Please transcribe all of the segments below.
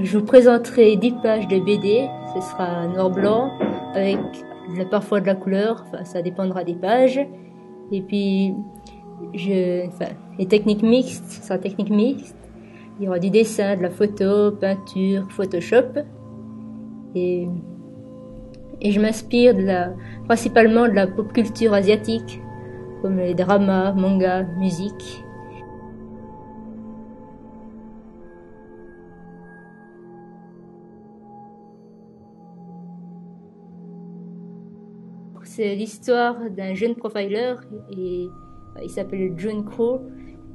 je vous présenterai 10 pages de BD. Ce sera noir-blanc, avec parfois de la couleur, enfin, ça dépendra des pages. Et puis, les techniques mixtes, ce sera technique mixte. Il y aura du dessin, de la photo, peinture, Photoshop. Et je m'inspire principalement de la pop culture asiatique, comme les dramas, mangas, musique. C'est l'histoire d'un jeune profiler et il s'appelle John Crow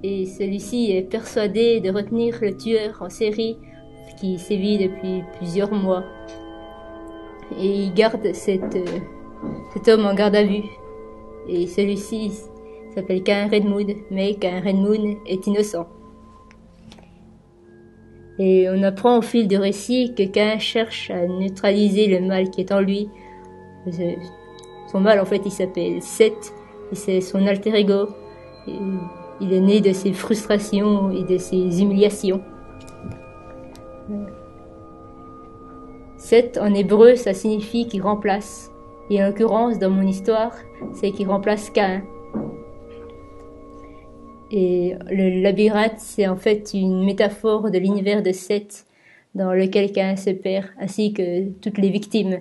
et celui-ci est persuadé de retenir le tueur en série qui sévit depuis plusieurs mois. Et il garde cet homme en garde à vue. Et celui-ci s'appelle Cain Redmoon, mais Cain Redmoon est innocent. Et on apprend au fil du récit que Cain cherche à neutraliser le mal qui est en lui. Son mal, en fait, il s'appelle Seth, et c'est son alter ego. Et il est né de ses frustrations et de ses humiliations. Seth, en hébreu, ça signifie qu'il remplace. Et en l'occurrence, dans mon histoire, c'est qu'il remplace Cain. Et le labyrinthe, c'est en fait une métaphore de l'univers de Seth, dans lequel Cain se perd, ainsi que toutes les victimes.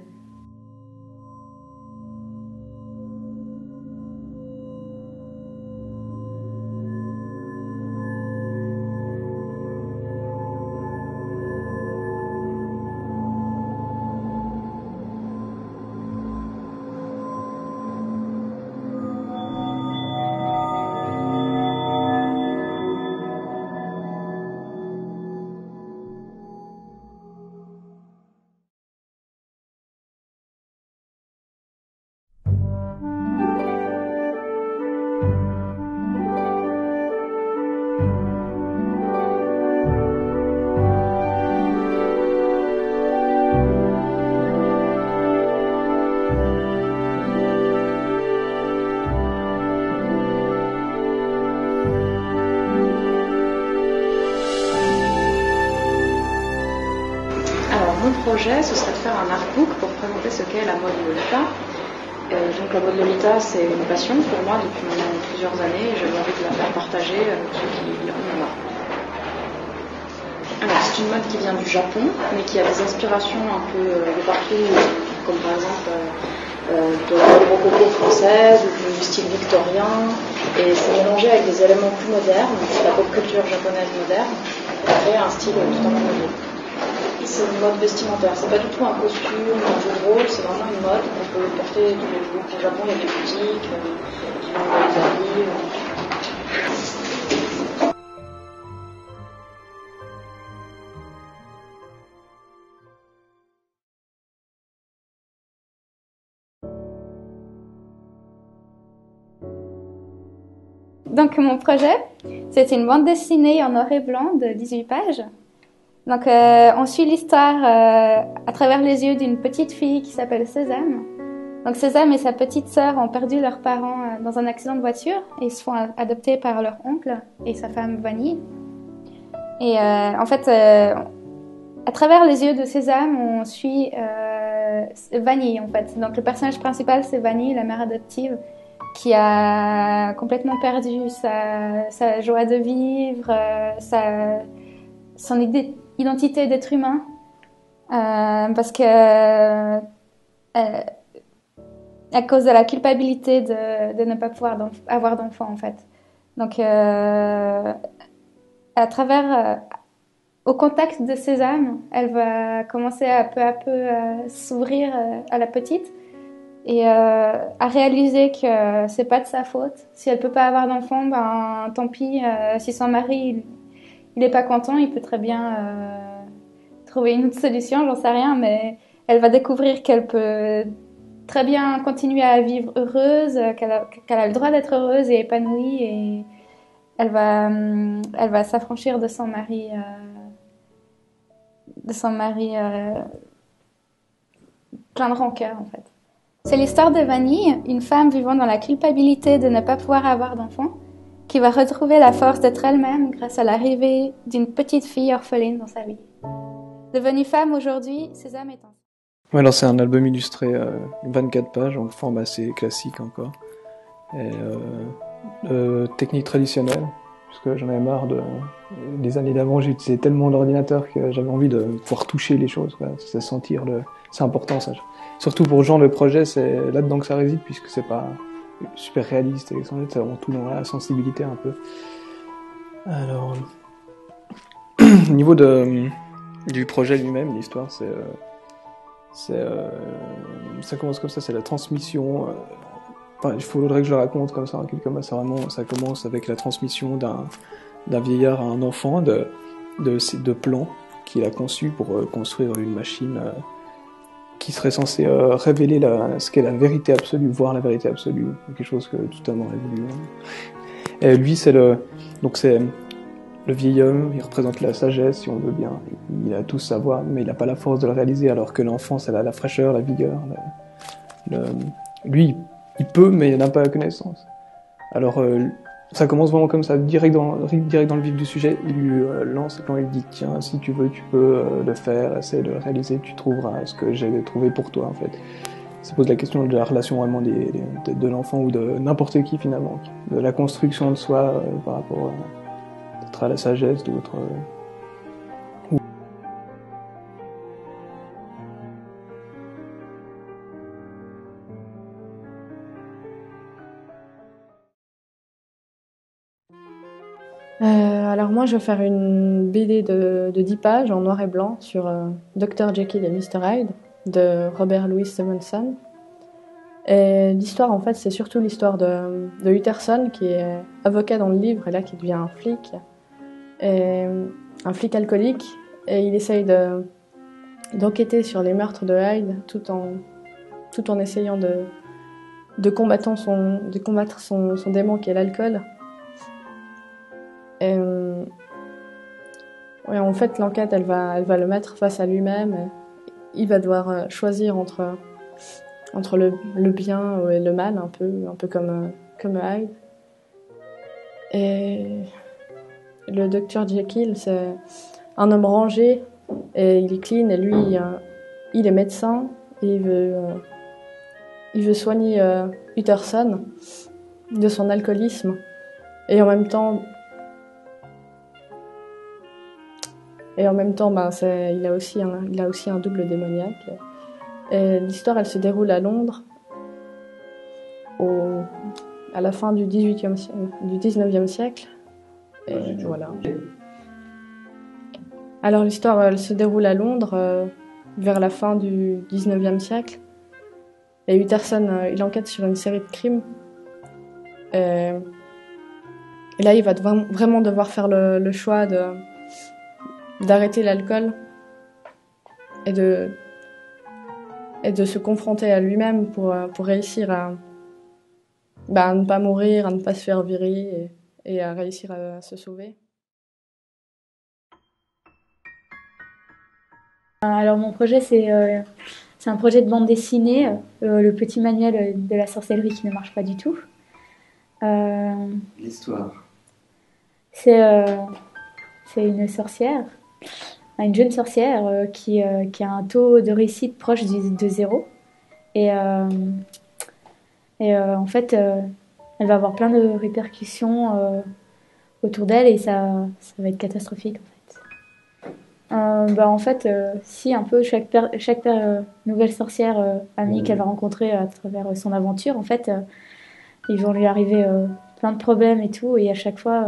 Mon projet, ce serait de faire un artbook pour présenter ce qu'est la mode Lolita. Donc la mode Lolita, c'est une passion pour moi depuis maintenant plusieurs années et j'avais envie de la faire partager avec ceux qui en ont. Alors c'est une mode qui vient du Japon, mais qui a des inspirations un peu de partout, comme par exemple de la mode rococo française ou du style victorien, et c'est mélangé avec des éléments plus modernes, la pop culture japonaise moderne, pour créer un style totalement nouveau. C'est une mode vestimentaire, c'est pas du tout un costume, un jeu de rôle, c'est vraiment une mode qu'on peut porter tous les jours. Au Japon, il y a des boutiques, qui vendent des habits. Donc mon projet, c'est une bande dessinée en noir et blanc de 18 pages. Donc on suit l'histoire à travers les yeux d'une petite fille qui s'appelle Sésame. Donc Sésame et sa petite sœur ont perdu leurs parents dans un accident de voiture et ils se font adopter par leur oncle et sa femme Vanille. Et en fait, à travers les yeux de Sésame, on suit Vanille en fait. Donc le personnage principal c'est Vanille, la mère adoptive, qui a complètement perdu sa joie de vivre, son identité d'être humain, parce que à cause de la culpabilité de ne pas pouvoir avoir d'enfant en fait. Donc à travers au contact de Sésame, elle va commencer à peu s'ouvrir à la petite et à réaliser que c'est pas de sa faute. Si elle peut pas avoir d'enfant, ben tant pis. Si son mari il est pas content, il peut très bien trouver une autre solution, j'en sais rien, mais elle va découvrir qu'elle peut très bien continuer à vivre heureuse, qu'elle a le droit d'être heureuse et épanouie, et elle va s'affranchir de son mari plein de rancœur en fait. C'est l'histoire de Vanille, une femme vivant dans la culpabilité de ne pas pouvoir avoir d'enfant, qui va retrouver la force d'être elle-même grâce à l'arrivée d'une petite fille orpheline dans sa vie. Devenue femme aujourd'hui, Sésame est en... Ouais, alors c'est un album illustré 24 pages, en forme assez classique encore. Et technique traditionnelle, parce que j'en avais marre des années d'avant, j'utilisais tellement l'ordinateur que j'avais envie de pouvoir toucher les choses, quoi. C'est sentir c'est important ça. Surtout pour Jean, le projet, c'est là-dedans que ça réside, puisque c'est pas super réaliste, et c'est vraiment tout dans la sensibilité un peu. Alors, au niveau du projet lui-même, l'histoire, ça commence comme ça, c'est la transmission. Enfin, il faudrait que je le raconte comme ça, en quelques mots. Ça commence avec la transmission d'un vieillard à un enfant de plans qu'il a conçus pour construire une machine qui serait censée révéler ce qu'est la vérité absolue, voir la vérité absolue, quelque chose que totalement révolu. Et lui, c'est le vieil homme, il représente la sagesse, si on veut bien. Il a tout savoir, mais il n'a pas la force de le réaliser, alors que l'enfant, c'est la fraîcheur, la vigueur. Lui, il peut, mais il n'a pas la connaissance. Alors, ça commence vraiment comme ça, direct dans le vif du sujet. Il lui lance et quand il dit, tiens, si tu veux, tu peux le faire, essaie de le réaliser, tu trouveras ce que j'ai trouvé pour toi, en fait. Ça pose la question de la relation vraiment de l'enfant ou de n'importe qui, finalement. De la construction de soi par rapport à la sagesse d'autres. Alors moi, je vais faire une BD de 10 pages en noir et blanc sur Dr. Jekyll et Mr. Hyde de Robert Louis Stevenson. Et l'histoire, en fait, c'est surtout l'histoire de Utterson, qui est avocat dans le livre et là qui devient un flic. Et un flic alcoolique, et il essaye d'enquêter sur les meurtres de Hyde tout en essayant de combattre son démon qui est l'alcool. Et ouais, en fait, l'enquête, elle va le mettre face à lui-même. Il va devoir choisir entre le bien et le mal, un peu comme Hyde. Et le Dr. Jekyll, c'est un homme rangé, et il est clean, et lui, il est médecin, et il veut soigner Utterson de son alcoolisme. Et en même temps, il a aussi un double démoniaque. Et l'histoire, elle se déroule à Londres, à la fin du 19e siècle. Et voilà. Alors l'histoire, elle se déroule à Londres, vers la fin du 19e siècle. Et Utterson, il enquête sur une série de crimes. Et là, il va vraiment devoir faire le choix d'arrêter l'alcool et de se confronter à lui-même pour réussir à ne pas mourir, à ne pas se faire virer et à réussir à se sauver. Alors mon projet, c'est un projet de bande dessinée, le petit manuel de la sorcellerie qui ne marche pas du tout. L'histoire. C'est une sorcière, une jeune sorcière qui a un taux de réussite proche de 0. Et en fait, elle va avoir plein de répercussions autour d'elle et ça va être catastrophique en fait. Si un peu chaque nouvelle sorcière amie qu'elle va rencontrer à travers son aventure, en fait, ils vont lui arriver plein de problèmes et tout, et à chaque fois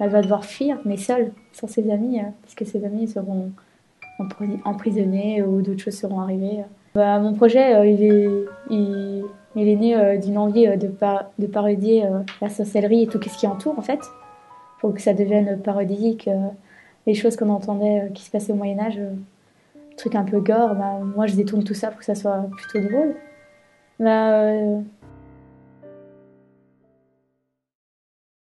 elle va devoir fuir, mais seule, sans ses amis, parce que ses amis seront emprisonnés ou d'autres choses seront arrivées. Mon projet, il est né d'une envie de parodier la sorcellerie et tout ce qui entoure, en fait, pour que ça devienne parodique. Les choses qu'on entendait qui se passaient au Moyen-Âge, trucs un peu gore, moi je détourne tout ça pour que ça soit plutôt drôle.